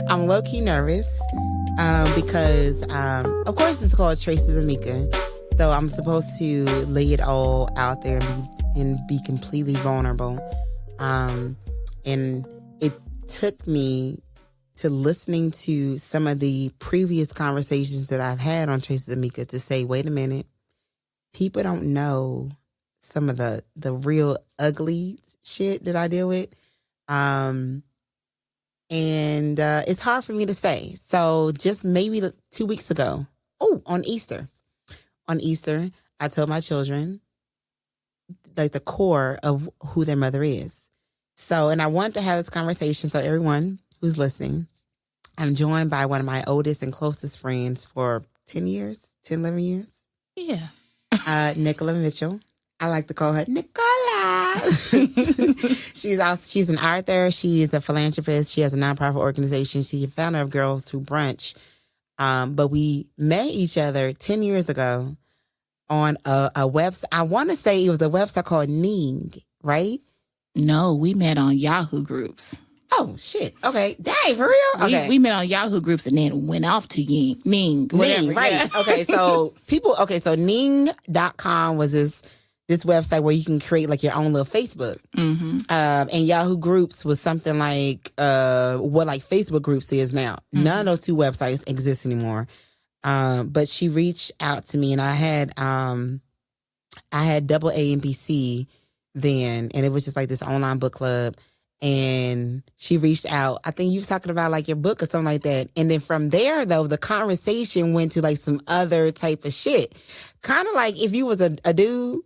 I'm low-key nervous because, of course, it's called Traces of Mika. So I'm supposed to lay it all out there and be completely vulnerable. And it took me to listening to some of the previous conversations that I've had on Traces of Mika to say, wait a minute, people don't know some of the real ugly shit that I deal with. And it's hard for me to say. So just maybe 2 weeks ago, on Easter, I told my children like the core of who their mother is. So, and I want to have this conversation. So everyone who's listening, I'm joined by one of my oldest and closest friends for 11 years. Yeah. Nicola Mitchell. I like to call her Nicola. She's an author. She is a philanthropist. She has a nonprofit organization. She's the founder of Girls Who Brunch. But we met each other 10 years ago on a website. I want to say it was a website called Ning, right? No, we met on Yahoo groups. Oh, shit. Okay. Dang, for real? Okay. We met on Yahoo groups and then went off to Ning, whatever. Ning, right. Yeah. So Ning.com was this website where you can create like your own little Facebook. Mm-hmm. And Yahoo Groups was something like what like Facebook Groups is now. Mm-hmm. None of those two websites exist anymore. But she reached out to me, and I had AA and BC then, and it was just like this online book club. And she reached out. I think you was talking about like your book or something like that. And then from there, though, the conversation went to like some other type of shit. Kind of like if you was a dude,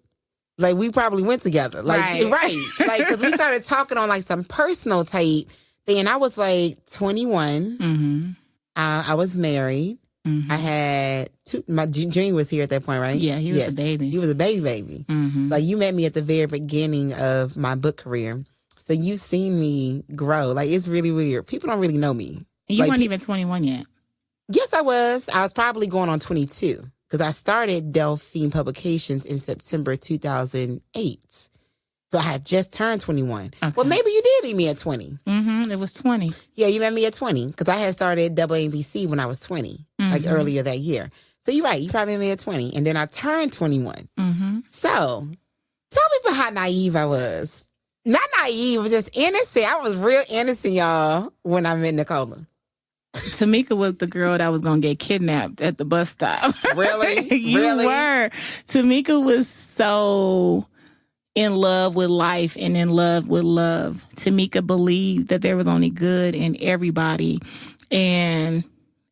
like we probably went together. Like, right. Like, because we started talking on like some personal type thing. And I was like 21. Mm-hmm. I was married. Mm-hmm. I had my Junior was here at that point, right? Yeah, he was a baby. He was a baby. Mm-hmm. Like you met me at the very beginning of my book career. So you've seen me grow. Like, it's really weird. People don't really know me. You weren't even 21 yet. Yes, I was. I was probably going on 22 because I started Delphine Publications in September 2008. So I had just turned 21. Okay. Well, maybe you did meet me at 20. Mm-hmm. It was 20. Yeah, you met me at 20 because I had started ABC when I was 20, like earlier that year. So you're right. You probably met me at 20. And then I turned 21. Mm-hmm. So tell me about how naive I was. Not naive, but just innocent. I was real innocent, y'all, when I met Nicola. Tamika was the girl that was going to get kidnapped at the bus stop. Really? You were. Tamika was so in love with life and in love with love. Tamika believed that there was only good in everybody. And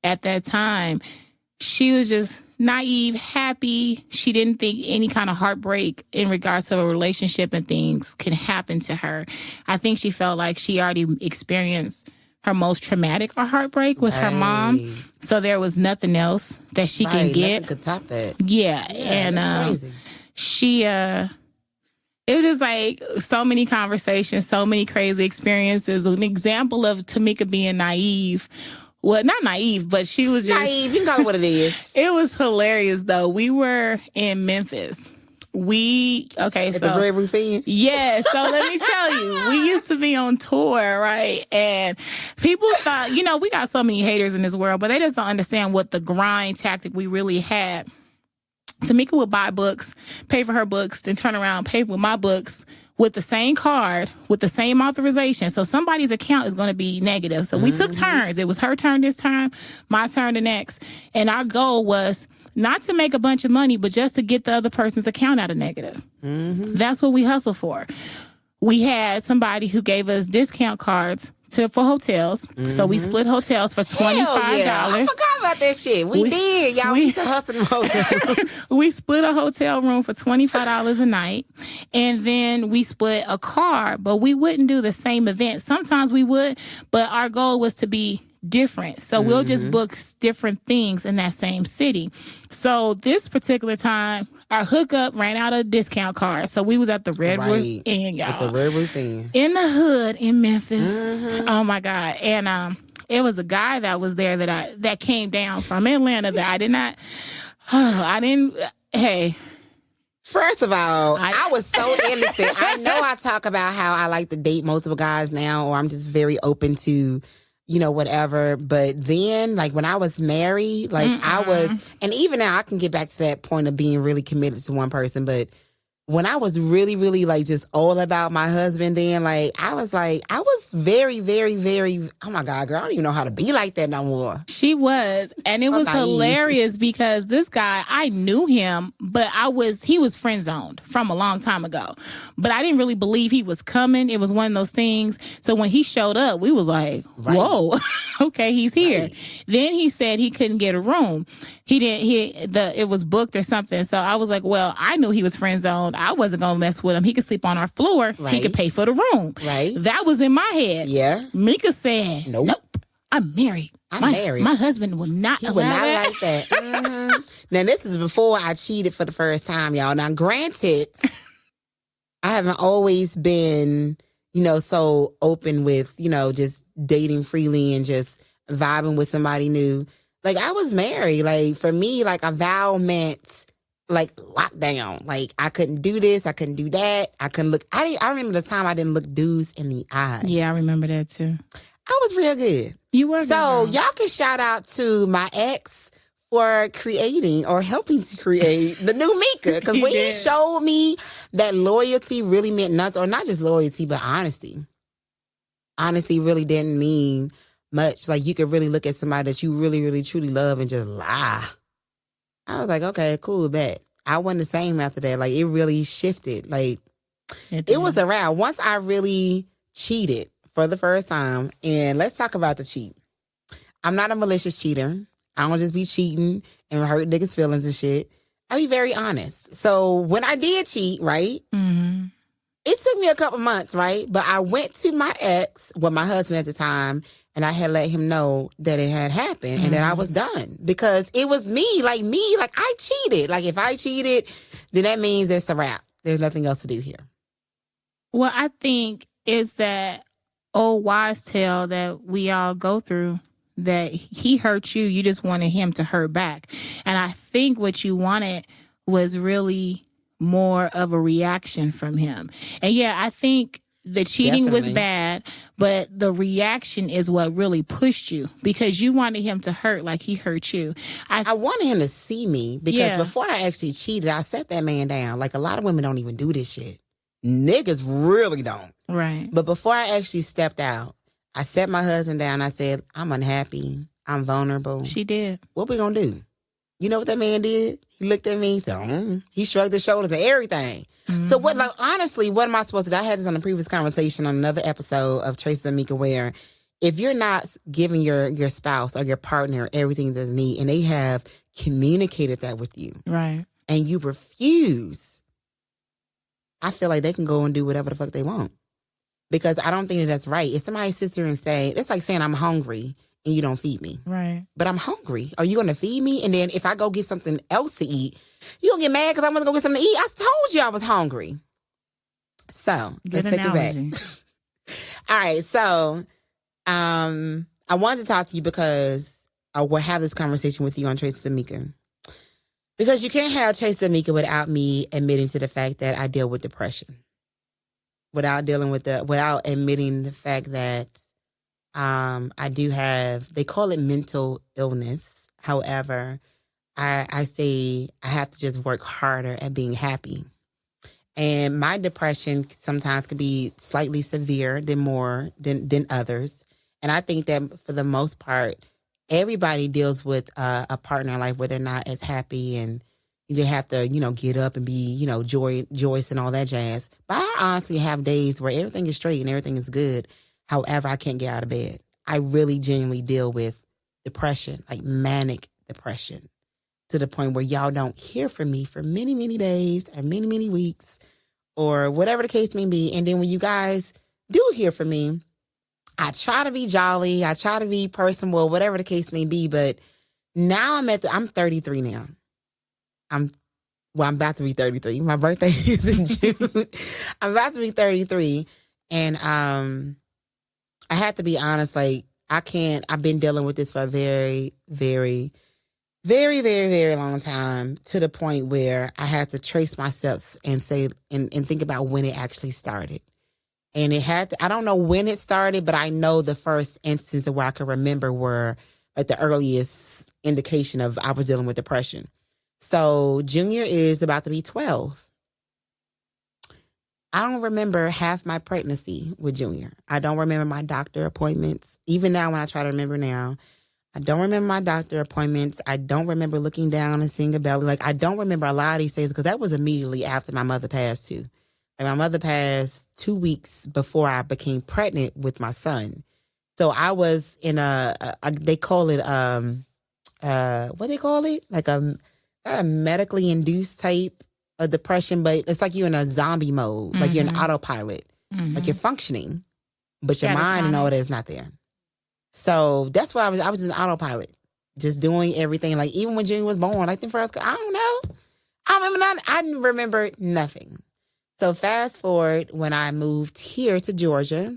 at that time, she was just naive, happy. She didn't think any kind of heartbreak in regards to a relationship and things could happen to her. I think she felt like she already experienced her most traumatic or heartbreak with her mom. So there was nothing else that she can get. Nothing could top that. Yeah. And crazy. She it was just like so many conversations, so many crazy experiences. An example of Tamika being naive. Well, not naive, but she was just... Naive, you can call it what it is. It was hilarious, though. We were in Memphis. At the Red Roof Inn? Yeah, so let me tell you, we used to be on tour, right? And people thought, we got so many haters in this world, but they just don't understand what the grind tactic we really had. Tamika would buy books, pay for her books, then turn around, pay for my books with the same card, with the same authorization. So somebody's account is going to be negative. So we took turns. It was her turn this time, my turn the next. And our goal was not to make a bunch of money, but just to get the other person's account out of negative. Mm-hmm. That's what we hustle for. We had somebody who gave us discount cards for hotels. Mm-hmm. So we split hotels for $25. Yeah. I forgot about that shit. We did. Y'all used to hustle hotels. We split a hotel room for $25 a night. And then we split a car, but we wouldn't do the same event. Sometimes we would, but our goal was to be different. So we'll just book different things in that same city. So this particular time, our hookup ran out of discount cards. So we was at the Red Roof Inn, y'all. At the Red Roof Inn. In the hood in Memphis. Mm-hmm. Oh my God. And it was a guy that was there that came down from Atlanta that I did not hey. First of all, I was so innocent. I know I talk about how I like to date multiple guys now, or I'm just very open to, whatever. But then, like, when I was married, like, I was, and even now I can get back to that point of being really committed to one person. But when I was really, really, like, just all about my husband then, like, I was very, very, very, oh my God, girl, I don't even know how to be like that no more. She was. And it was hilarious because this guy, I knew him, but he was friend zoned from a long time ago. But I didn't really believe he was coming. It was one of those things. So when he showed up, we was like, whoa, okay, he's here. Right. Then he said he couldn't get a room. It was booked or something. So I was like, well, I knew he was friend zoned. I wasn't going to mess with him. He could sleep on our floor. Right. He could pay for the room. Right. That was in my head. Yeah. Mika said, nope. I'm married. My husband will not allow that. Like that. Mm-hmm. Now, this is before I cheated for the first time, y'all. Now, granted, I haven't always been, so open with, just dating freely and just vibing with somebody new. Like, I was married. Like, for me, like, a vow meant, like, lockdown. Like, I couldn't do this. I couldn't do that. I couldn't look. I remember the time I didn't look dudes in the eye. Yeah, I remember that, too. I was real good. You were good. So, y'all can shout out to my ex for creating or helping to create the new Mika. Because when he showed me that loyalty really meant nothing, or not just loyalty, but honesty. Honesty really didn't mean much. Like, you could really look at somebody that you really, really, truly love and just lie. I was like, okay, cool, bet. I wasn't the same after that. Like, it really shifted. Like, it was around. Once I really cheated for the first time, and let's talk about the cheat. I'm not a malicious cheater. I don't just be cheating and hurt niggas' feelings and shit. I be very honest. So when I did cheat, right, it took me a couple months, right? But I went to my ex, my husband at the time, and I had let him know that it had happened and that I was done. Because it was me, like I cheated. Like, if I cheated, then that means it's a wrap. There's nothing else to do here. Well, I think it's that old wise tale that we all go through, that he hurt you, you just wanted him to hurt back. And I think what you wanted was really more of a reaction from him. And yeah, I think the cheating was bad, but the reaction is what really pushed you, because you wanted him to hurt like he hurt you. I wanted him to see me, because before I actually cheated, I set that man down. Like, a lot of women don't even do this shit. Niggas really don't. Right. But before I actually stepped out, I set my husband down. I said, I'm unhappy. I'm vulnerable. She did. What we gonna do? You know what that man did? He looked at me, so he shrugged his shoulders and everything. Mm-hmm. So honestly, what am I supposed to do? I had this on a previous conversation on another episode of Tracy and Mika, where if you're not giving your spouse or your partner everything that they need, and they have communicated that with you, right, and you refuse, I feel like they can go and do whatever the fuck they want. Because I don't think that that's right. If somebody sits here and say, it's like saying I'm hungry and you don't feed me. Right. But I'm hungry. Are you going to feed me? And then if I go get something else to eat, you going to get mad because I'm going to go get something to eat? I told you I was hungry. So, let's take it back. All right. So, I wanted to talk to you because I will have this conversation with you on Tracy and Mika. Because you can't have Tracy and Mika without me admitting to the fact that I deal with depression. Without admitting the fact that I do have, they call it mental illness. However, I say I have to just work harder at being happy. And my depression sometimes can be slightly severe than others. And I think that for the most part, everybody deals with a partner in life where they're not as happy, and they have to, get up and be, joyous and all that jazz. But I honestly have days where everything is straight and everything is good. However, I can't get out of bed. I really genuinely deal with depression, like manic depression, to the point where y'all don't hear from me for many, many days or many, many weeks or whatever the case may be. And then when you guys do hear from me, I try to be jolly. I try to be personable, whatever the case may be. But now I'm 33 now. I'm Well, I'm about to be 33. My birthday is in June. I'm about to be 33. And I had to be honest, like, I've been dealing with this for a very, very, very, very, very long time, to the point where I had to trace my steps and say, and think about when it actually started. And I don't know when it started, but I know the first instance of where I can remember were like the earliest indication of I was dealing with depression. So Junior is about to be 12. I don't remember half my pregnancy with Junior. I don't remember my doctor appointments. Even now, when I try to remember now, I don't remember my doctor appointments. I don't remember looking down and seeing a belly. Like, I don't remember a lot of these things because that was immediately after my mother passed too. Like, my mother passed 2 weeks before I became pregnant with my son. So I was in they call it, what they call it? Like a medically induced type of depression, but it's like you're in a zombie mode. Like you're in autopilot. Like you're functioning, but your mind and all that is not there. So that's what I was in autopilot, just doing everything. Like even when Junior was born, like the first, I don't know. I don't remember nothing. I didn't remember nothing. So fast forward when I moved here to Georgia,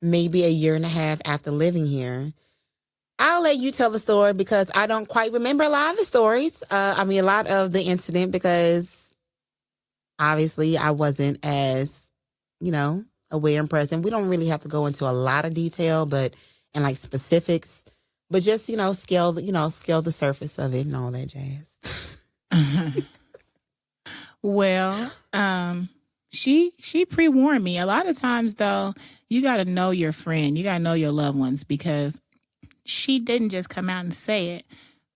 maybe a year and a half after living here. I'll let you tell the story because I don't quite remember a lot of the stories. A lot of the incident, because obviously I wasn't as, aware and present. We don't really have to go into a lot of detail, and like specifics, but just, scale the surface of it and all that jazz. Well, she pre-warned me. A lot of times though, you got to know your friend. You got to know your loved ones, because she didn't just come out and say it,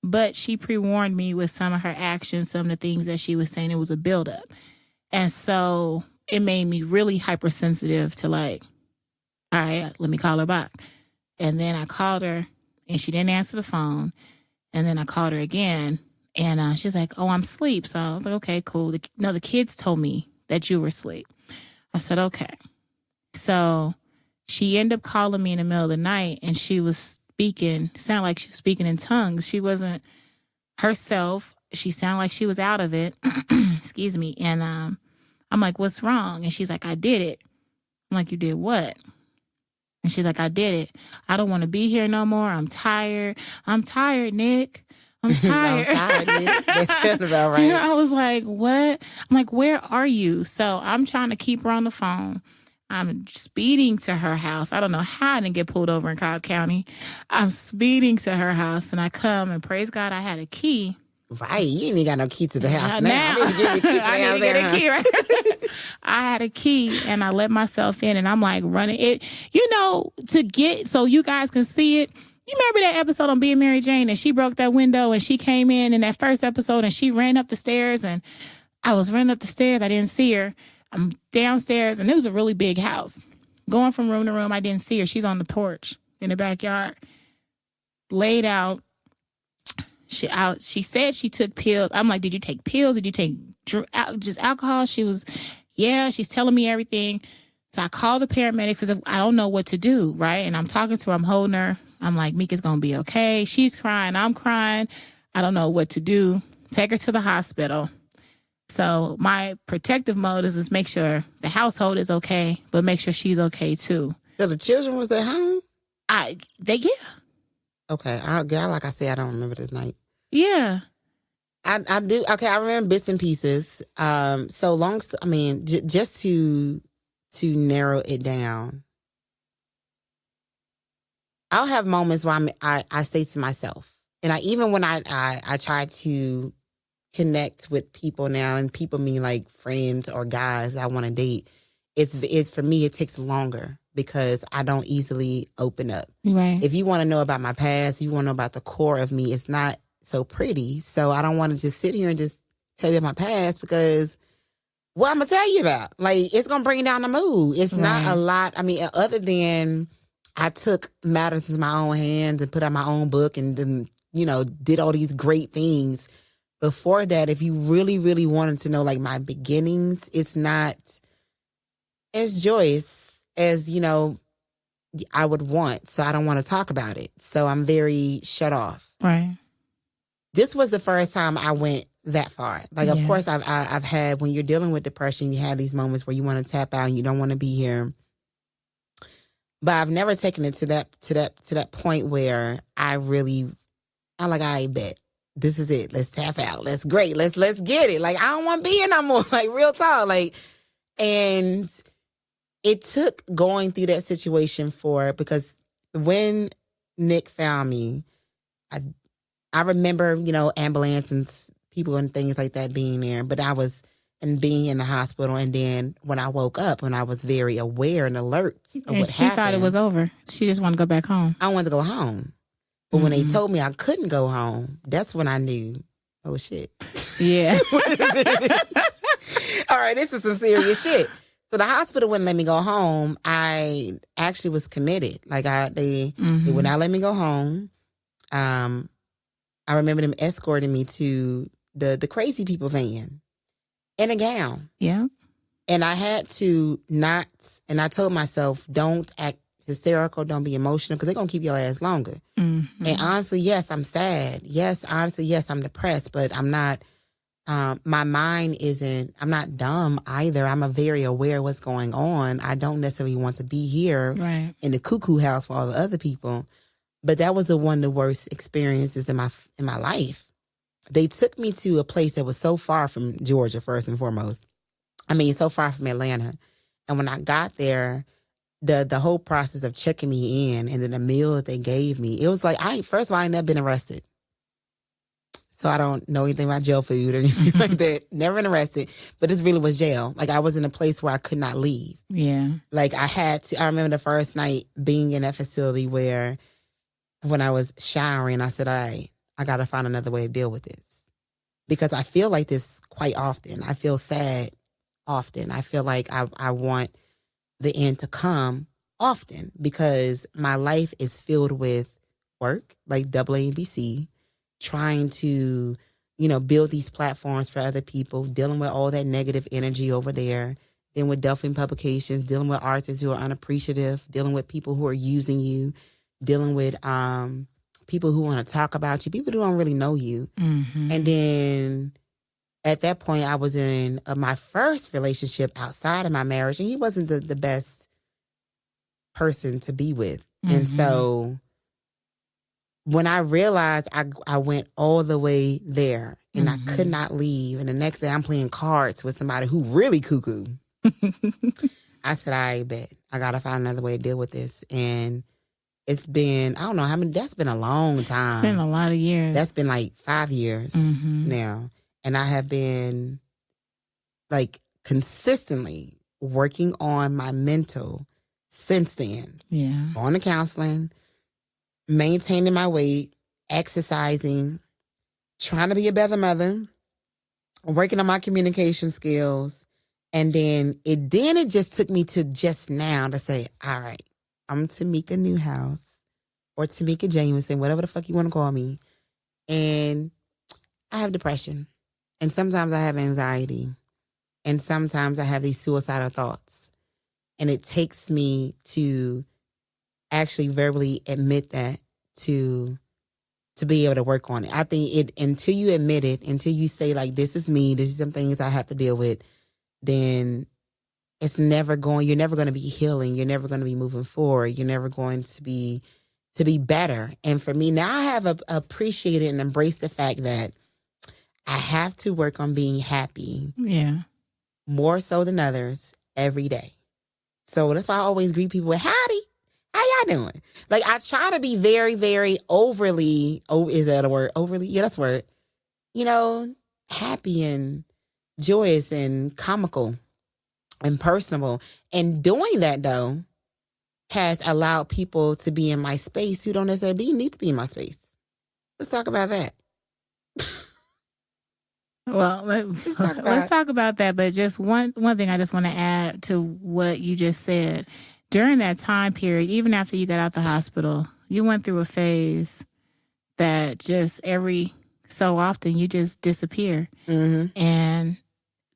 but she pre-warned me with some of her actions, some of the things that she was saying. It was a buildup. And so it made me really hypersensitive to like, all right, let me call her back. And then I called her and she didn't answer the phone. And then I called her again and she's like, oh, I'm asleep. So I was like, okay, cool. The kids told me that you were asleep. I said, okay. So she ended up calling me in the middle of the night and she was sounded like she was speaking in tongues. She wasn't herself. She sounded like she was out of it. Excuse me. And I'm like, what's wrong? And she's like, I did it. I'm like, you did what? And she's like, I did it. I don't want to be here no more. I'm tired. I'm tired, Nick. I'm tired. I'm tired, Nick. That's good about right. I was like, what? I'm like, where are you? So I'm trying to keep her on the phone. I'm speeding to her house. I don't know how I didn't get pulled over in Cobb County. I'm speeding to her house, and I come, and praise God, I had a key. Right. You ain't got no key to the house now. I need to get a key. I need to get a key, right? I had a key, and I let myself in, and I'm like running it, so you guys can see it. You remember that episode on Being Mary Jane, and she broke that window, and she came in that first episode, and she ran up the stairs, and I was running up the stairs. I didn't see her. I'm downstairs, and it was a really big house. Going from room to room, I didn't see her. She's on the porch in the backyard, laid out. She said she took pills. I'm like, did you take pills? Did you take just alcohol? She was, yeah, she's telling me everything. So I called the paramedics because I don't know what to do, right? And I'm talking to her. I'm holding her. I'm like, Mika's going to be okay. She's crying. I'm crying. I don't know what to do. Take her to the hospital. So my protective mode is just make sure the household is okay, but make sure she's okay too. So the children was at home? Yeah. Okay. Like I said, I don't remember this night. Yeah. I do. Okay. I remember bits and pieces. Just to narrow it down, I'll have moments where I say to myself, and when I try to connect with people now, and people mean like friends or guys I want to date, it's for me, it takes longer because I don't easily open up. Right. If you want to know about my past, you want to know about the core of me, it's not so pretty. So I don't want to just sit here and just tell you about my past, because what I'm going to tell you about, like, it's going to bring down the mood. It's not a lot. I mean, other than I took matters in my own hands and put out my own book and then, did all these great things. Before that, if you really, really wanted to know, like, my beginnings, it's not as joyous as, I would want. So I don't want to talk about it. So I'm very shut off. Right. This was the first time I went that far. Like, of course, I've had, when you're dealing with depression, you have these moments where you want to tap out and you don't want to be here. But I've never taken it to that point where I'm like, I bet this is it. Let's tap out. Let's get it. Like, I don't want to be here no more. Like, real talk. Like, and it took going through that situation because when Nick found me, I remember, ambulance and people and things like that being there, but and being in the hospital. And then when I woke up, when I was very aware and alert of what happened. She thought it was over. She just wanted to go back home. I wanted to go home. But when they told me I couldn't go home, that's when I knew, oh, shit. Yeah. All right, this is some serious shit. So the hospital wouldn't let me go home. I actually was committed. Like, they would not let me go home. I remember them escorting me to the crazy people van in a gown. Yeah. And I had to and I told myself, don't act hysterical, don't be emotional, because they're going to keep your ass longer. Mm-hmm. And honestly, yes, I'm sad. Yes, I'm depressed, but I'm not, my mind I'm not dumb either. I'm very aware of what's going on. I don't necessarily want to be here in the cuckoo house for all the other people. But that was one of the worst experiences in my life. They took me to a place that was so far from Georgia, first and foremost. I mean, so far from Atlanta. And when I got there, the whole process of checking me in and then the meal that they gave me, it was like, first of all, I ain't never been arrested. So I don't know anything about jail food or anything like that. Never been arrested. But this really was jail. Like, I was in a place where I could not leave. Yeah. Like, I remember the first night being in that facility where when I was showering, I said, I got to find another way to deal with this. Because I feel like this quite often. I feel sad often. I feel like I want the end to come often because my life is filled with work, like AABC, trying to, build these platforms for other people, dealing with all that negative energy over there, dealing with Delphine Publications, dealing with artists who are unappreciative, dealing with people who are using you, dealing with people who want to talk about you, people who don't really know you. Mm-hmm. And then at that point, I was in my first relationship outside of my marriage, and he wasn't the best person to be with. Mm-hmm. And so when I realized I went all the way there and I could not leave, and the next day I'm playing cards with somebody who really cuckoo, I said, I bet I got to find another way to deal with this. And it's been, I don't know how many, that's been a long time. It's been a lot of years. That's been like 5 years now. And I have been like consistently working on my mental since then. Yeah. Going to counseling, maintaining my weight, exercising, trying to be a better mother, working on my communication skills. And then it just took me to just now to say, all right, I'm Tamika Newhouse or Tamika Jameson, whatever the fuck you want to call me. And I have depression. And sometimes I have anxiety. And sometimes I have these suicidal thoughts. And it takes me to actually verbally admit that to be able to work on it. I think until you admit it, until you say, like, this is me, this is some things I have to deal with, then you're never going to be healing. You're never going to be moving forward. You're never going to be better. And for me, now I have appreciated and embraced the fact that I have to work on being happy. Yeah. More so than others every day. So that's why I always greet people with, howdy, how y'all doing? Like, I try to be very, very overly, is that a word? Overly? Yeah, that's a word. Happy and joyous and comical and personable. And doing that, though, has allowed people to be in my space who don't necessarily need to be in my space. Let's talk about that. Well, let's talk about that. But just one thing I just want to add to what you just said. During that time period, even after you got out the hospital, you went through a phase that just every so often you just disappear. Mm-hmm. And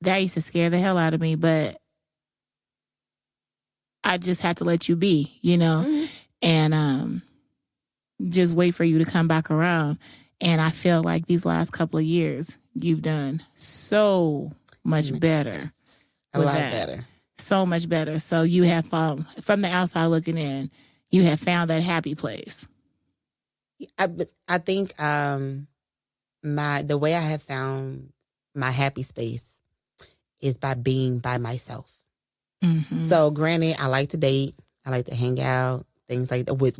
that used to scare the hell out of me. But I just had to let you be, and just wait for you to come back around. And I feel like these last couple of years, you've done so much better. A lot better. So much better. So you have, from the outside looking in, you have found that happy place. I think the way I have found my happy space is by being by myself. Mm-hmm. So granted, I like to date. I like to hang out, things like that with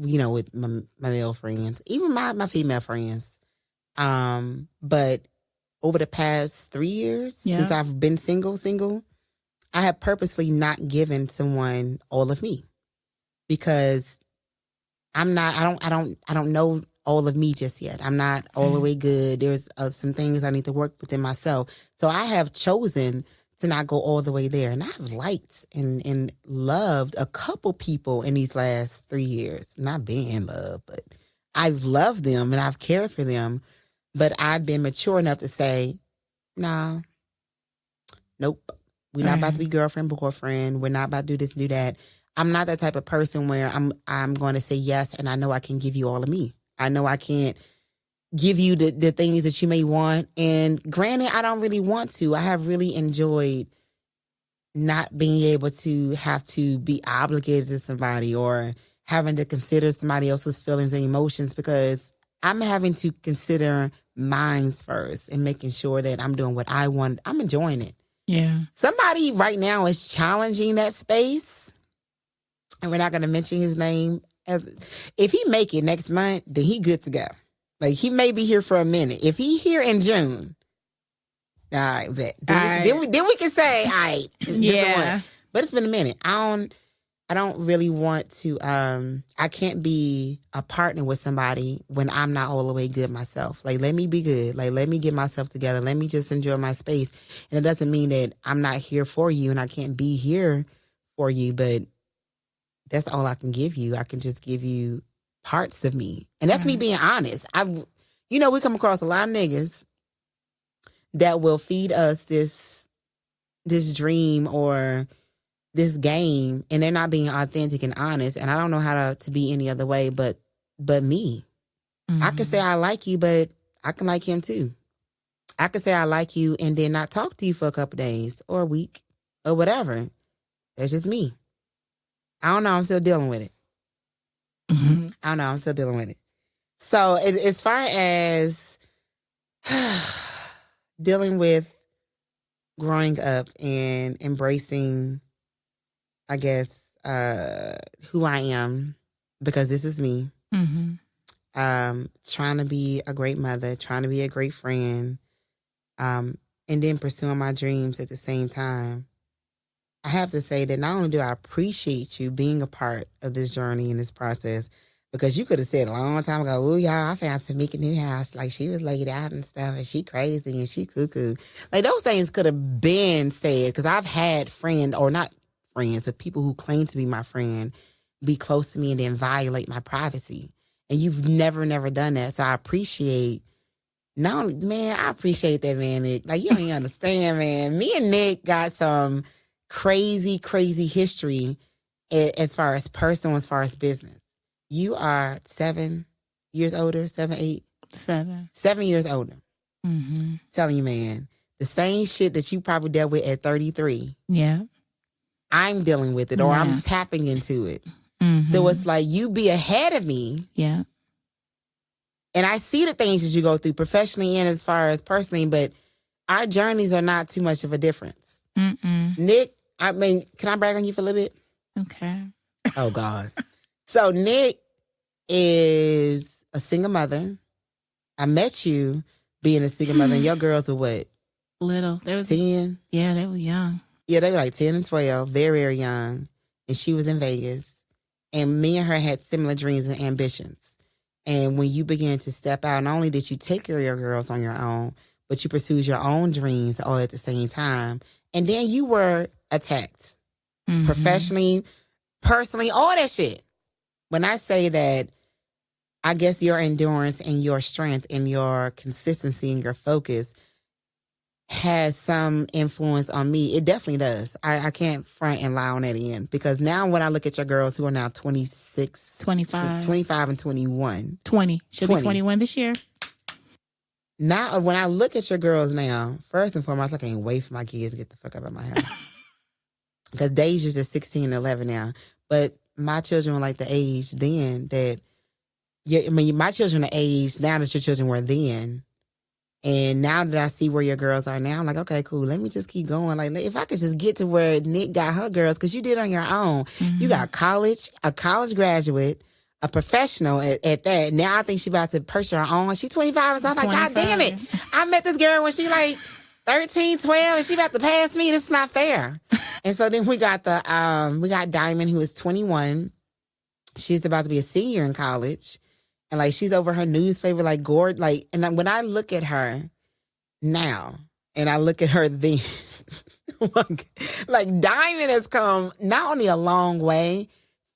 my male friends, even my female friends. But over the past 3 years, since I've been single, I have purposely not given someone all of me because I don't know all of me just yet. I'm not all the way good. There's some things I need to work within myself. So I have chosen to not go all the way there. And I've liked and loved a couple people in these last 3 years. Not being in love, but I've loved them and I've cared for them. But I've been mature enough to say, nah, nope. We're not about to be girlfriend, boyfriend. We're not about to do this, do that. I'm not that type of person where I'm going to say yes and I know I can give you all of me. I know I can't give you the things that you may want. And granted, I don't really want to. I have really enjoyed not being able to have to be obligated to somebody or having to consider somebody else's feelings and emotions because I'm having to consider mine first and making sure that I'm doing what I want. I'm enjoying it. Yeah. Somebody right now is challenging that space, and we're not going to mention his name. If he make it next month, then he good to go. Like, he may be here for a minute. If he here in June, all right, bet. Then we can say, all right. Yeah. But it's been a minute. I don't really want to, I can't be a partner with somebody when I'm not all the way good myself. Like, let me be good. Like, let me get myself together. Let me just enjoy my space. And it doesn't mean that I'm not here for you and I can't be here for you, but that's all I can give you. I can just give you parts of me. And that's me being honest. We come across a lot of niggas that will feed us this dream or this game, and they're not being authentic and honest. And I don't know how to be any other way but me. Mm-hmm. I can say I like you, but I can like him too. I can say I like you and then not talk to you for a couple days or a week or whatever. That's just me. I don't know. I'm still dealing with it. Mm-hmm. I don't know. I'm still dealing with it. So as far as dealing with growing up and embracing, I guess, who I am, because this is me. Mm-hmm. Trying to be a great mother, trying to be a great friend, and then pursuing my dreams at the same time. I have to say that not only do I appreciate you being a part of this journey and this process, because you could have said a long time ago, "Oh, y'all, I found Tamika new house. Like, she was laid out and stuff, and she crazy and she cuckoo." Like, those things could have been said, because I've had friends, or not friends, but people who claim to be my friend, be close to me and then violate my privacy. And you've never done that. So I appreciate, not only, man, I appreciate that, man, Nick. Like, you don't even understand, man. Me and Nick got some crazy history as far as personal, as far as business. You are 7 years older, 7, 8? 7. 7 years older. Mm-hmm. Telling you, man, the same shit that you probably dealt with at 33. Yeah. I'm dealing with it, or I'm tapping into it. Mm-hmm. So it's like, you be ahead of me. Yeah. And I see the things that you go through professionally and as far as personally, but our journeys are not too much of a difference. Mm-mm. Nick, I mean, can I brag on you for a little bit? Okay. Oh, God. So Nick is a single mother. I met you being a single mother, and your girls were what? Little. They was 10? Yeah, they were young. Yeah, they were like 10 and 12, very, very young. And she was in Vegas. And me and her had similar dreams and ambitions. And when you began to step out, not only did you take care of your girls on your own, but you pursued your own dreams all at the same time. And then you were attacked. Mm-hmm. Professionally, personally, all that shit. When I say that, I guess your endurance and your strength and your consistency and your focus has some influence on me. It definitely does. I can't front and lie on that end, because now when I look at your girls who are now 26, 25 and 21. 20. She'll be 21 this year. Now, when I look at your girls now, first and foremost, I can't wait for my kids to get the fuck out of my house. Because Deja's just 16 and 11 now. But my children were like the age then that, my children are age now that your children were then. And now that I see where your girls are now, I'm like, okay, cool. Let me just keep going. Like, if I could just get to where Nick got her girls, because you did on your own. You got a college graduate, a professional at that. Now I think she's about to purchase her own. She's 25 and so I'm like, God damn it. I met this girl when she like 13, 12, and she about to pass me. This is not fair. And so then we got Diamond, who is 21. She's about to be a senior in college. And like she's over her newspaper, like Gord, like, and when I look at her now, and I look at her then, like Diamond has come not only a long way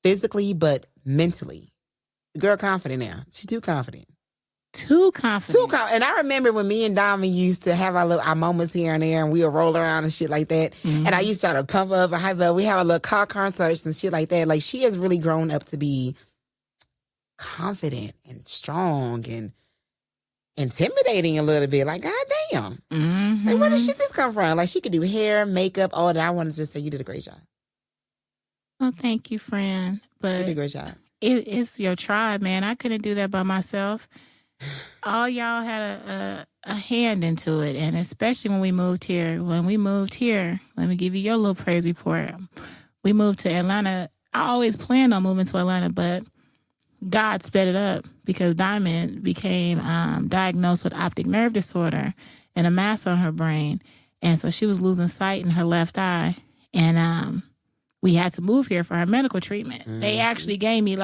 physically, but mentally. The girl confident now. She's too confident. Too confident. And I remember when me and Diamond used to have our moments here and there, and we would roll around and shit like that. And I used to try to pump her up and hype her up. We have a little car concerts and shit like that. Like she has really grown up to be confident and strong and intimidating a little bit. Like, goddamn. Like, where did this come from? Like, she could do hair, makeup, all that. I want to just say you did a great job. Well, thank you, friend. But you did a great job. It's your tribe, man. I couldn't do that by myself. All y'all had a hand into it, and especially when we moved here. When we moved here, let me give you your little praise report. We moved to Atlanta. I always planned on moving to Atlanta, but God sped it up because Diamond became diagnosed with optic nerve disorder and a mass on her brain. And so she was losing sight in her left eye. And we had to move here for her medical treatment. They actually gave me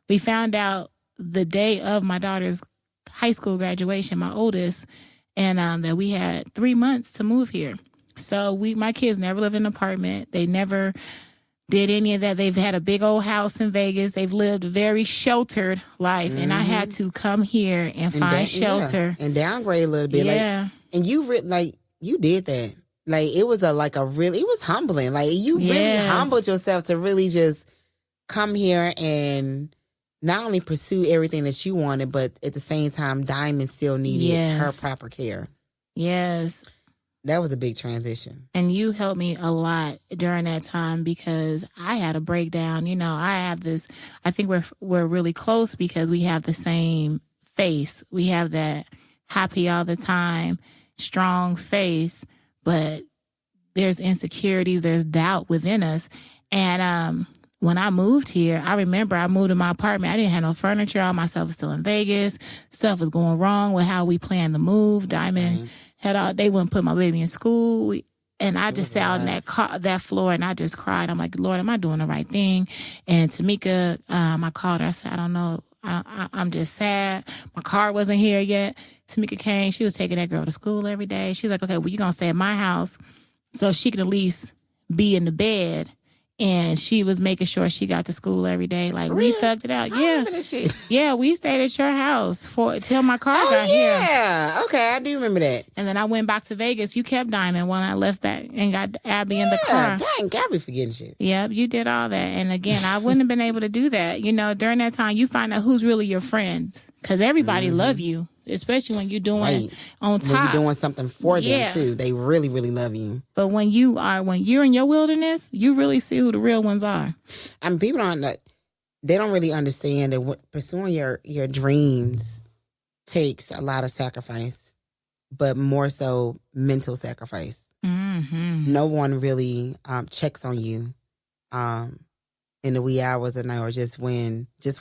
we found out the day of my daughter's high school graduation, my oldest, and that we had 3 months to move here. So my kids never lived in an apartment. They never did any of that. They've had a big old house in Vegas. They've lived a very sheltered life. And I had to come here and find shelter. Yeah. And downgrade a little bit. Yeah. And you did that. Like, it was it was humbling. Like, you really humbled yourself to really just come here and not only pursue everything that you wanted, but at the same time, Diamond still needed her proper care. Yes. That was a big transition. And you helped me a lot during that time because I had a breakdown. You know, I think we're really close because we have the same face. We have that happy all the time, strong face, but there's insecurities, there's doubt within us. And when I moved here, I remember I moved to my apartment. I didn't have no furniture. All my stuff was still in Vegas. Stuff was going wrong with how we planned the move. Diamond they wouldn't put my baby in school. And I just sat on that floor and I just cried. I'm like, Lord, am I doing the right thing? And Tamika, I called her. I said, I don't know. I'm just sad. My car wasn't here yet. Tamika came. She was taking that girl to school every day. She was like, okay, well, you're going to stay at my house so she can at least be in the bed. And she was making sure she got to school every day. Like, we thugged it out. Yeah, we stayed at your house till my car got here. Yeah, okay, I do remember that. And then I went back to Vegas. You kept Diamond when I left back and got Abby in the car. Dang, Abby forgetting shit. Yep, you did all that. And again, I wouldn't have been able to do that. You know, during that time, you find out who's really your friends. Because everybody love you. Especially when you're doing on top. When you're doing something for them too. They really, really love you. But when you're in your wilderness, you really see who the real ones are. I mean, people they don't really understand that pursuing your dreams takes a lot of sacrifice, but more so mental sacrifice. No one really checks on you in the wee hours of the night or just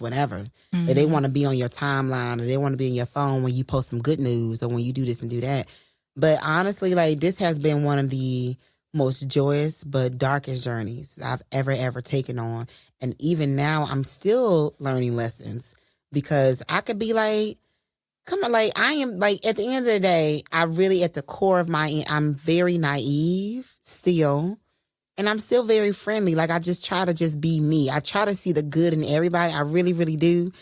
whatever. They want to be on your timeline or they want to be on your phone when you post some good news or when you do this and do that. But honestly, this has been one of the most joyous but darkest journeys I've ever taken on. And even now, I'm still learning lessons because I could be like, come on, I am at the end of the day, I really at the core of I'm very naive still. And I'm still very friendly. I just try to just be me. I try to see the good in everybody. I really, really do.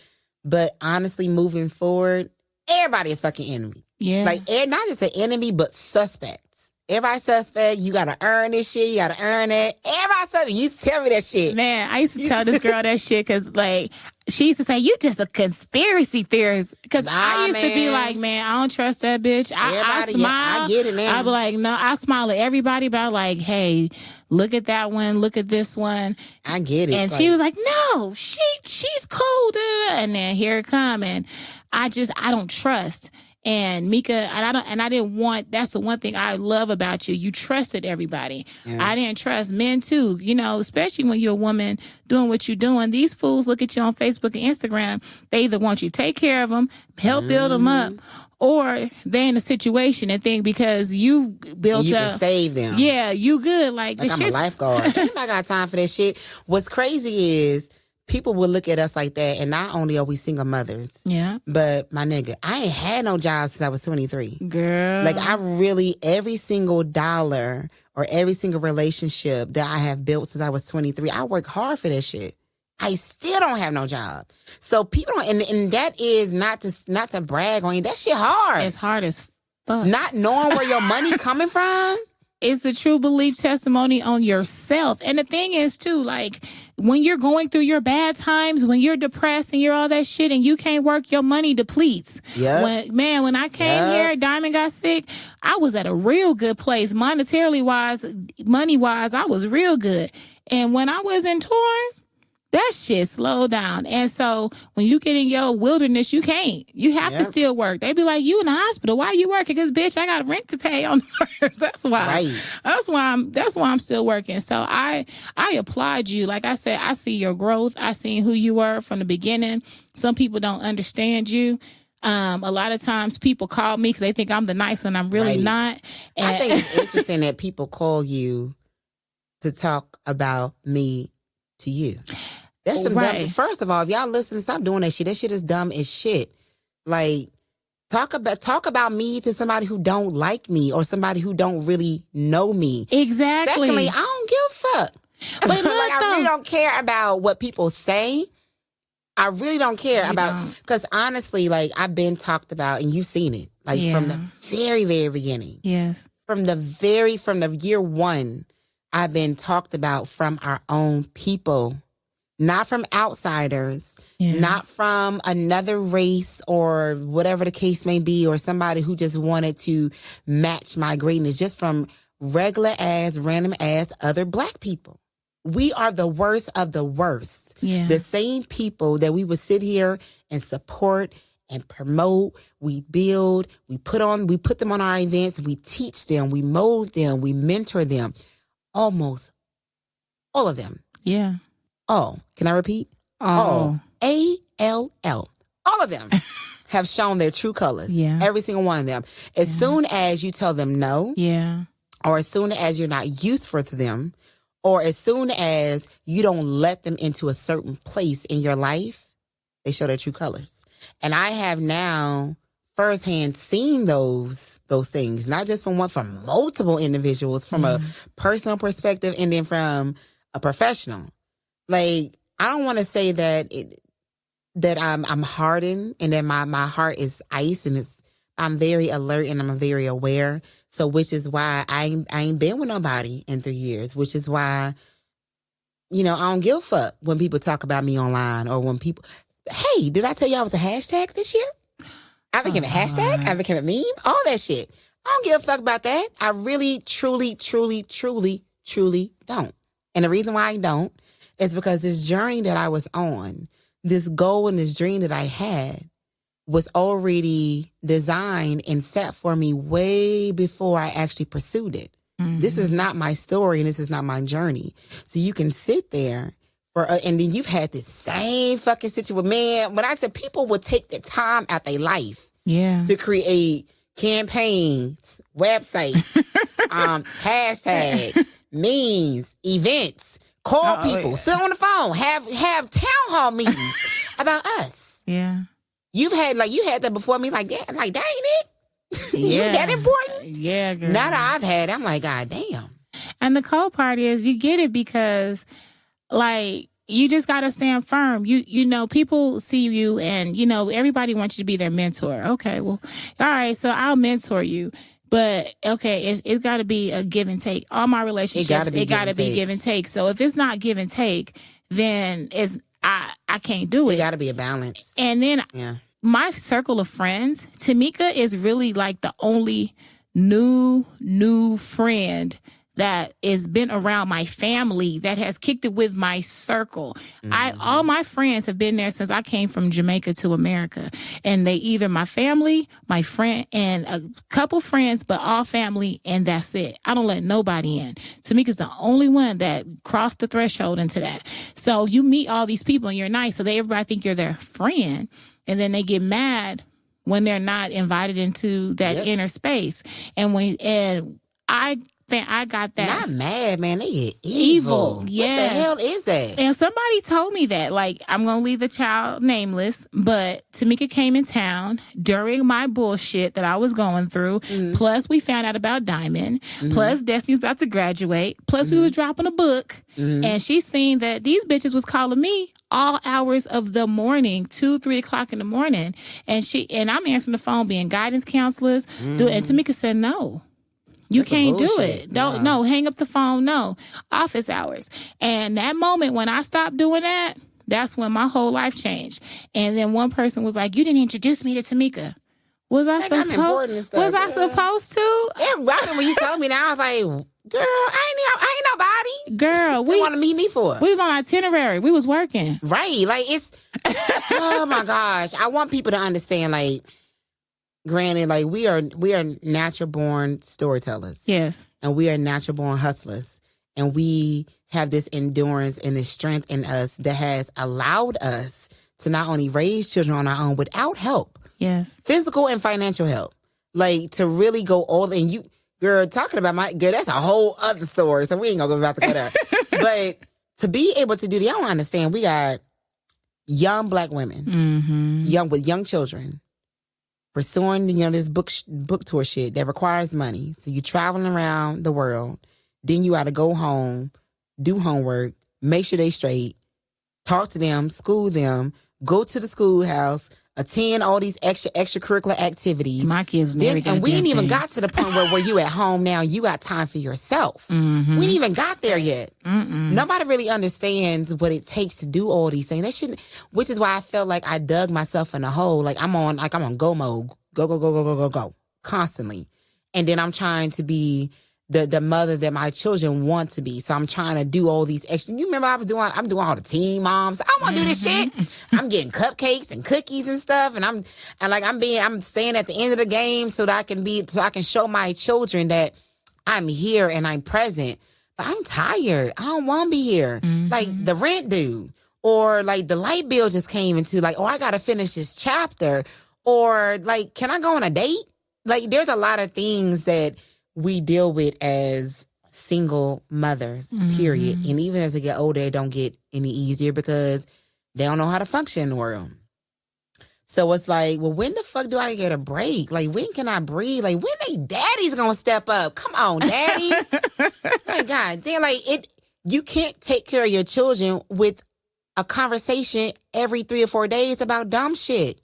But honestly, moving forward, everybody a fucking enemy. Yeah. Not just an enemy, but suspects. Everybody suspect. You gotta earn this shit. You gotta earn it. Everybody suspect. You used to tell me that shit. Man, I used to tell this girl that shit because, like, she used to say, you just a conspiracy theorist. Because I used to be like, man, I don't trust that bitch. I smile. I get it now. I be like, no, I smile at everybody, but I'm like, hey, look at that one. Look at this one. I get it. And she was like, no, she's cool. Da, da, da. And then here it come. And I don't trust. And Mika, I didn't want, that's the one thing I love about you. You trusted everybody. Yeah. I didn't trust men too, especially when you're a woman doing what you're doing. These fools look at you on Facebook and Instagram. They either want you to take care of them, help build them up, or they're in a situation and think because you built you up. You can save them. Yeah, you good. Like I'm a lifeguard. I got time for that shit. What's crazy is, people will look at us like that, and not only are we single mothers, but my nigga, I ain't had no job since I was 23. Girl. Like, every single dollar or every single relationship that I have built since I was 23, I work hard for that shit. I still don't have no job. So people don't, and that is not to brag on you. That shit hard. It's hard as fuck. Not knowing where your money coming from. It's a true belief testimony on yourself. And the thing is, too, like, when you're going through your bad times, when you're depressed and you're all that shit and you can't work, your money depletes. Yeah. When I came here, Diamond got sick, I was at a real good place. Monetarily wise, money-wise, I was real good. And when I was in torn, that shit slowed down. And so when you get in your wilderness, you can't. You have to still work. They be like, you in the hospital. Why are you working? Because, bitch, I got rent to pay on first. That's why. Right. That's why I'm still working. So I applaud you. Like I said, I see your growth. I seen who you were from the beginning. Some people don't understand you. A lot of times people call me because they think I'm the nice one. I'm really not. And I think it's interesting that people call you to talk about me to you. That's some dumb. First of all, if y'all listen, stop doing that shit. That shit is dumb as shit. Like, talk about me to somebody who don't like me or somebody who don't really know me. Exactly. Secondly, I don't give a fuck. But look, I really don't care about what people say. I really don't care because honestly, like, I've been talked about and you've seen it, like from the very, very beginning. Yes. From the year one, I've been talked about from our own people. Not from outsiders, not from another race or whatever the case may be, or somebody who just wanted to match my greatness, just from regular ass, random ass other black people. We are the worst of the worst. Yeah. The same people that we would sit here and support and promote, we build, we put them on our events, we teach them, we mold them, we mentor them. Almost all of them. Yeah. Oh, can I repeat? Oh. ALL. All of them have shown their true colors. Yeah. Every single one of them. As soon as you tell them no. Yeah. Or as soon as you're not useful to them. Or as soon as you don't let them into a certain place in your life, they show their true colors. And I have now firsthand seen those things. Not just from multiple individuals, from a personal perspective and then from a professional. Like, I don't want to say that I'm hardened and that my heart is ice and I'm very alert and I'm very aware. So, which is why I ain't been with nobody in 3 years. Which is why, I don't give a fuck when people talk about me online or when people. Hey, did I tell you I was a hashtag this year? I became a hashtag. I became a meme. All that shit. I don't give a fuck about that. I really, truly, truly, truly, truly don't. And the reason why I don't. It's because this journey that I was on, this goal and this dream that I had was already designed and set for me way before I actually pursued it. Mm-hmm. This is not my story and this is not my journey. So you can sit there and then you've had this same fucking situation. Man, when I said people would take their time out their life to create campaigns, websites, hashtags, memes, events. Call people, sit on the phone, have town hall meetings about us. Yeah. You had that before me, like that ain't it? You that important? Yeah, girl. Now that I've had it, I'm like, God damn. And the cold part is you get it because, like, you just got to stand firm. You people see you and, everybody wants you to be their mentor. Okay, well, all right, so I'll mentor you. But okay, it's got to be a give and take. All my relationships, it got to be give and take. So if it's not give and take, then I can't do it. It got to be a balance. And then my circle of friends, Tamika is really like the only new friend that has been around my family that has kicked it with my circle. All my friends have been there since I came from Jamaica to America. And they either my family, my friend, and a couple friends, but all family, and that's it. I don't let nobody in. Tamika's the only one that crossed the threshold into that. So you meet all these people and you're nice, so everybody think you're their friend. And then they get mad when they're not invited into that inner space. And I got that. Not mad, man. They get evil. Yes. What the hell is that? And somebody told me that. Like, I'm going to leave the child nameless, but Tamika came in town during my bullshit that I was going through. Plus, we found out about Diamond. Plus, Destiny was about to graduate. Plus, we was dropping a book. And she seen that these bitches was calling me all hours of the morning, 2, 3 o'clock in the morning. And I'm answering the phone being guidance counselors. And Tamika said, no. You can't do it. No, hang up the phone. No, office hours. And that moment when I stopped doing that, that's when my whole life changed. And then one person was like, "You didn't introduce me to Tamika." Was I supposed? Was I supposed to? Yeah, right. When you told me that, I was like, "Girl, I ain't nobody." Girl, what you want to meet me for? We was on itinerary. We was working. Right, like it's. Oh my gosh, I want people to understand, like. Granted, like we are natural born storytellers. Yes. And we are natural born hustlers. And we have this endurance and this strength in us that has allowed us to not only raise children on our own without help. Yes. Physical and financial help. Like to really go all in. You, girl, talking about that's a whole other story. So we ain't gonna go about to go there. But to be able to do that, I don't understand. We got young black women, young children. Pursuing, this book tour shit that requires money. So you traveling around the world. Then you got to go home, do homework, make sure they straight, talk to them, school them, go to the schoolhouse, attend all these extracurricular activities. My kids and we ain't even got to the point where you at home now. You got time for yourself. We ain't even got there yet. Nobody really understands what it takes to do all these things. That shouldn't, which is why I felt like I dug myself in a hole. Like I'm on go mode, go constantly, and then I'm trying to be the mother that my children want to be. So I'm trying to do all these extra. You remember I'm doing all the teen moms. I want to do this shit. I'm getting cupcakes and cookies and stuff. And I'm staying at the end of the game so that I can show my children that I'm here and I'm present. But I'm tired. I don't want to be here. Like the rent due, or like the light bill just came into like, I got to finish this chapter, or like, can I go on a date? Like there's a lot of things that we deal with as single mothers, period. And even as they get older, it don't get any easier because they don't know how to function in the world. So it's like, well, when the fuck do I get a break? Like, when can I breathe? Like, when they daddies gonna step up? Come on, daddies. My God, damn, like you can't take care of your children with a conversation every 3 or 4 days about dumb shit.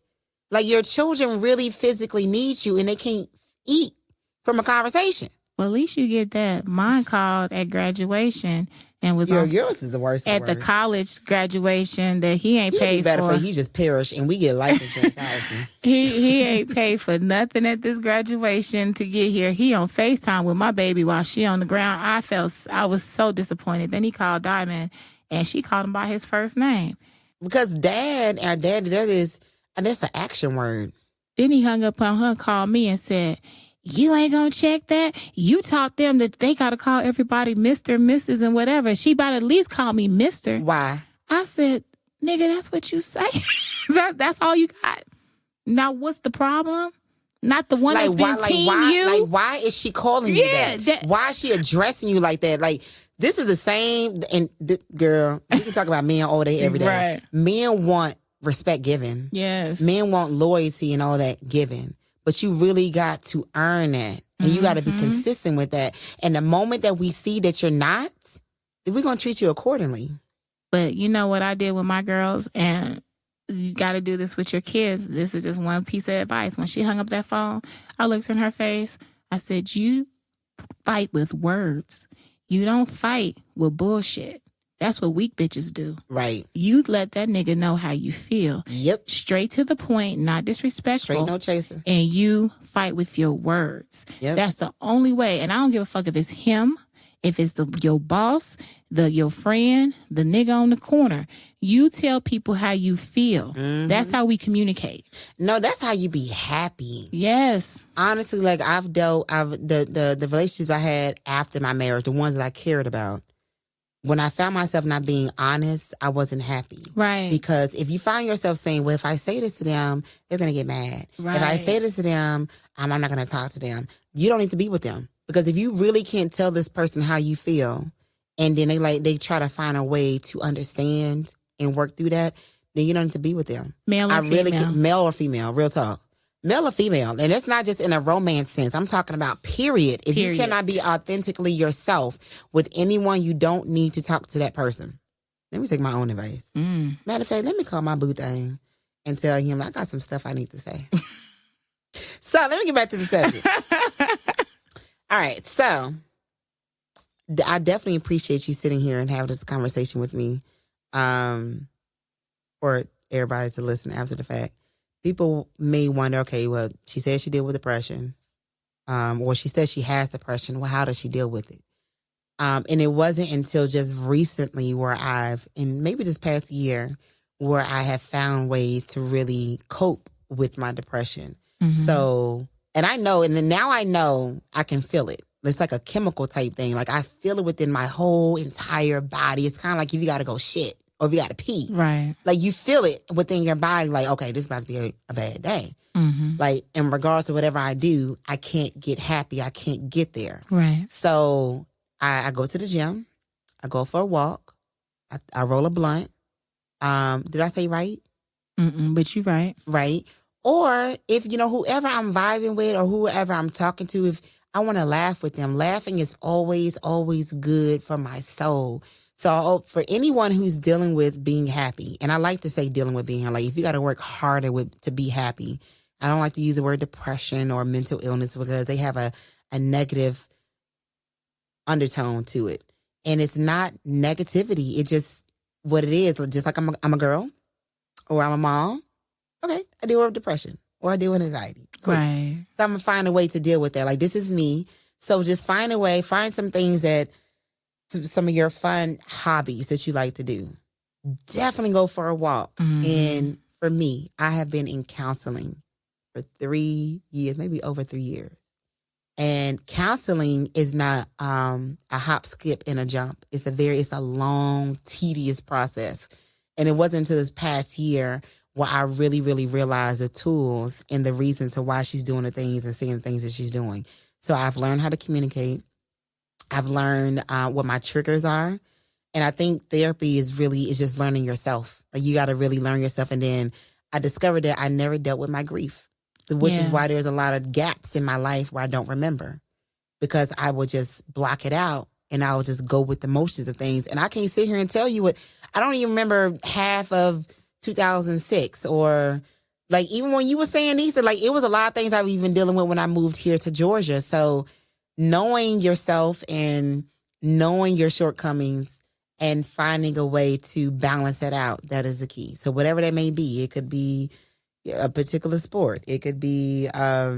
Like your children really physically need you and they can't eat from a conversation. Well, at least you get that. Mine called at graduation and was yours is the worst. At the college graduation that he ain't paid better for. He just perished and we get life insurance. He ain't paid for nothing at this graduation to get here. He on FaceTime with my baby while she on the ground. I was so disappointed. Then he called Diamond and she called him by his first name. Because our daddy, that's an action word. Then he hung up on her and called me and said, "You ain't gonna check that? You taught them that they gotta call everybody Mr., Mrs., and whatever. She better at least call me Mr." Why? I said, "Nigga, that's what you say. That's all you got. Now, what's the problem? Not the one that's been team you. Like, why is she calling you that? Why is she addressing you like that? Like, this is the same. And girl, we can talk about men all day, every day. Right. Men want respect given. Yes. Men want loyalty and all that given. But you really got to earn that. And you got to be consistent with that. And the moment that we see that you're not, we're going to treat you accordingly. But you know what I did with my girls? And you got to do this with your kids. This is just one piece of advice. When she hung up that phone, I looked in her face. I said, you fight with words. You don't fight with bullshit. That's what weak bitches do. Right. You let that nigga know how you feel. Yep. Straight to the point, not disrespectful. Straight, no chaser. And you fight with your words. Yep. That's the only way. And I don't give a fuck if it's him, if it's your boss, your friend, the nigga on the corner. You tell people how you feel. Mm-hmm. That's how we communicate. No, that's how you be happy. Yes. Honestly, like the relationships I had after my marriage, the ones that I cared about, when I found myself not being honest, I wasn't happy. Right. Because if you find yourself saying, well, if I say this to them, they're going to get mad. Right. If I say this to them, I'm not going to talk to them. You don't need to be with them. Because if you really can't tell this person how you feel, and then they try to find a way to understand and work through that, then you don't need to be with them. Male or female? Male or female, real talk. Male or female. And that's not just in a romance sense. I'm talking about period. If you cannot be authentically yourself with anyone, you don't need to talk to that person. Let me take my own advice. Matter of fact, let me call my boo thing and tell him I got some stuff I need to say. So let me get back to the subject. All right. So I definitely appreciate you sitting here and having this conversation with me. For everybody to listen after the fact. People may wonder, okay, well, she said she dealt with depression. Or she said she has depression. Well, how does she deal with it? And it wasn't until just recently where in maybe this past year, where I have found ways to really cope with my depression. Mm-hmm. So, and I know, and now I know I can feel it. It's like a chemical type thing. Like I feel it within my whole entire body. It's kind of like if you got to go shit or if you got to pee. Right. Like you feel it within your body. Like, okay, this is about to be a bad day. Mm-hmm. Like in regards to whatever I do, I can't get happy. I can't get there. Right. So I go to the gym. I go for a walk. I roll a blunt. Did I say right? But you right. Right. Or if, whoever I'm vibing with or whoever I'm talking to, if I want to laugh with them, laughing is always, always good for my soul. So for anyone who's dealing with being happy, and I like to say dealing with being happy, like if you got to work harder to be happy, I don't like to use the word depression or mental illness because they have a negative undertone to it. And it's not negativity. It's just what it is. Just like I'm a girl or I'm a mom. Okay, I deal with depression or I deal with anxiety. Cool. Right. So I'm going to find a way to deal with that. Like, this is me. So just find a way, find some things some of your fun hobbies that you like to do. Definitely go for a walk. Mm-hmm. And for me, I have been in counseling for 3 years, maybe over 3 years. And counseling is not a hop, skip, and a jump. It's a long, tedious process. And it wasn't until this past year where I really, really realized the tools and the reasons to why she's doing the things and saying the things that she's doing. So I've learned how to communicate. I've learned what my triggers are. And I think therapy is just learning yourself. Like you got to really learn yourself. And then I discovered that I never dealt with my grief, which is why there's a lot of gaps in my life where I don't remember because I will just block it out and I will just go with the motions of things. And I can't sit here and tell you I don't even remember half of 2006 or like even when you were saying these, like it was a lot of things I was even dealing with when I moved here to Georgia. So knowing yourself and knowing your shortcomings and finding a way to balance that out, that is the key. So whatever that may be, it could be a particular sport. It could be, I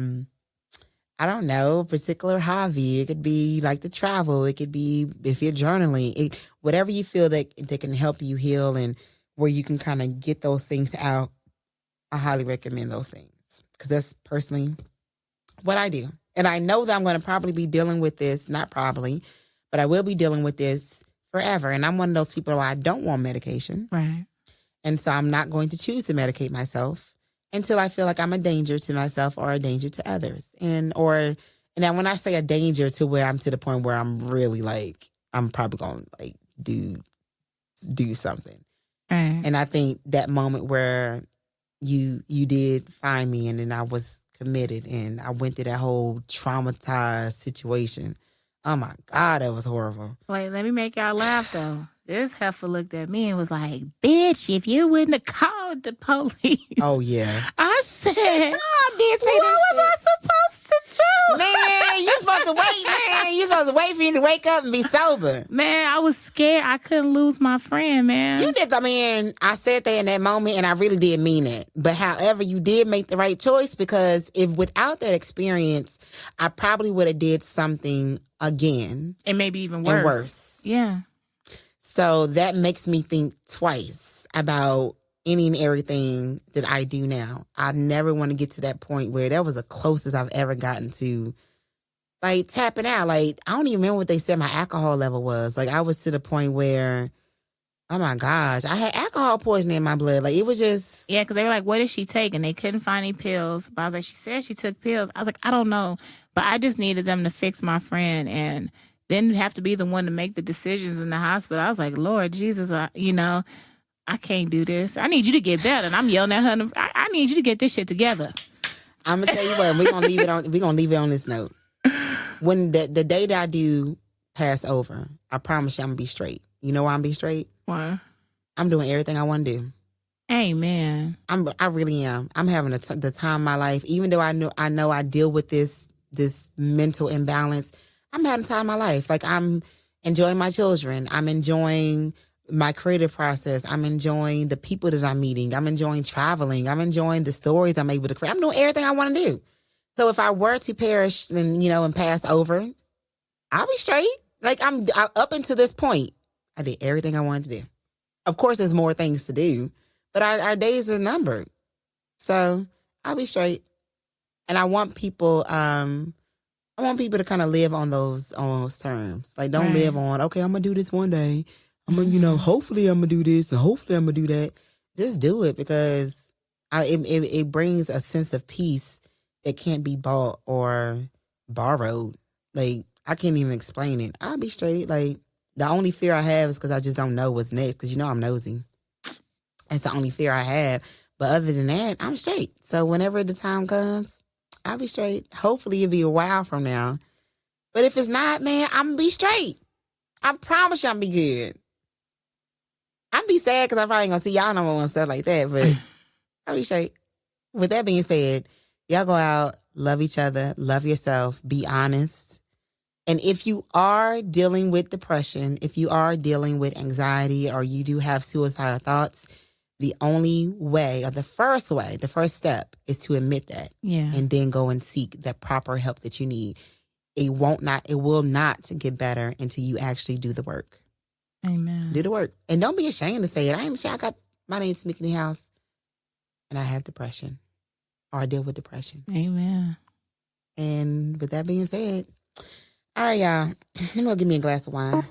don't know, a particular hobby. It could be like the travel. It could be if you're journaling, whatever you feel that can help you heal and where you can kind of get those things out. I highly recommend those things because that's personally what I do. And I know that I'm going to probably be dealing with this, not probably, but I will be dealing with this forever. And I'm one of those people where I don't want medication. Right. And so I'm not going to choose to medicate myself until I feel like I'm a danger to myself or a danger to others. And now when I say a danger to where I'm to the point where I'm really like, I'm probably going to like do something. Right. And I think that moment where you did find me and then I was committed and I went through that whole traumatized situation. Oh my God, that was horrible. Wait, let me make y'all laugh though. This heifer looked at me and was like, bitch, if you wouldn't have called the police. Oh, yeah. I said, I did say what was I supposed to do? Man, You supposed to wait, man. You supposed to wait for you to wake up and be sober. Man, I was scared. I couldn't lose my friend, man. You did. I mean, I said that in that moment, and I really did mean it. But however, you did make the right choice, because if without that experience, I probably would have did something again. And maybe even worse. And worse. Yeah. So that makes me think twice about any and everything that I do now. I never want to get to that point where that was the closest I've ever gotten to, like, tapping out. Like, I don't even remember what they said my alcohol level was. Like, I was to the point where, oh my gosh, I had alcohol poisoning in my blood. Like, it was just... Yeah, because they were like, what did she take? And they couldn't find any pills. But I was like, she said she took pills. I was like, I don't know. But I just needed them to fix my friend and then have to be the one to make the decisions in the hospital. I was like, Lord Jesus, I can't do this. I need you to get better. And I'm yelling at her. I need you to get this shit together. I'm gonna tell you what. We're gonna leave it on this note. When the day that I do pass over, I promise you I'm gonna be straight. You know why I'm gonna be straight? Why? I'm doing everything I want to do. Amen. I really am. I'm having the time of my life. Even though I know I deal with this mental imbalance, I'm having the time of my life. Like, I'm enjoying my children. I'm enjoying my creative process. I'm enjoying the people that I'm meeting. I'm enjoying traveling. I'm enjoying the stories I'm able to create. I'm doing everything I want to do. So if I were to perish and pass over, I'll be straight. Like, I'm up until this point, I did everything I wanted to do. Of course, there's more things to do, but our days are numbered. So I'll be straight. And I want people, to kind of live on those terms. Like, don't live on, okay, I'm going to do this one day. I'm going to, hopefully I'm going to do this and hopefully I'm going to do that. Just do it, because it brings a sense of peace that can't be bought or borrowed. Like, I can't even explain it. I'll be straight. Like, the only fear I have is because I just don't know what's next, because I'm nosy. That's the only fear I have. But other than that, I'm straight. So whenever the time comes, I'll be straight. Hopefully it'll be a while from now. But if it's not, man, I'm going to be straight. I promise you I'm going to be good. I'm be sad because I probably ain't going to see y'all no more and stuff like that. But I'll be straight. With that being said, y'all go out, love each other, love yourself, be honest. And if you are dealing with depression, if you are dealing with anxiety, or you do have suicidal thoughts, the only way, or the first step is to admit that. Yeah. And then go and seek the proper help that you need. It will not get better until you actually do the work. Amen. Do the work. And don't be ashamed to say it. I ain't ashamed. My name's Tamika in the house, and I have depression, or I deal with depression. Amen. And with that being said, all right, y'all. Let me go give me a glass of wine.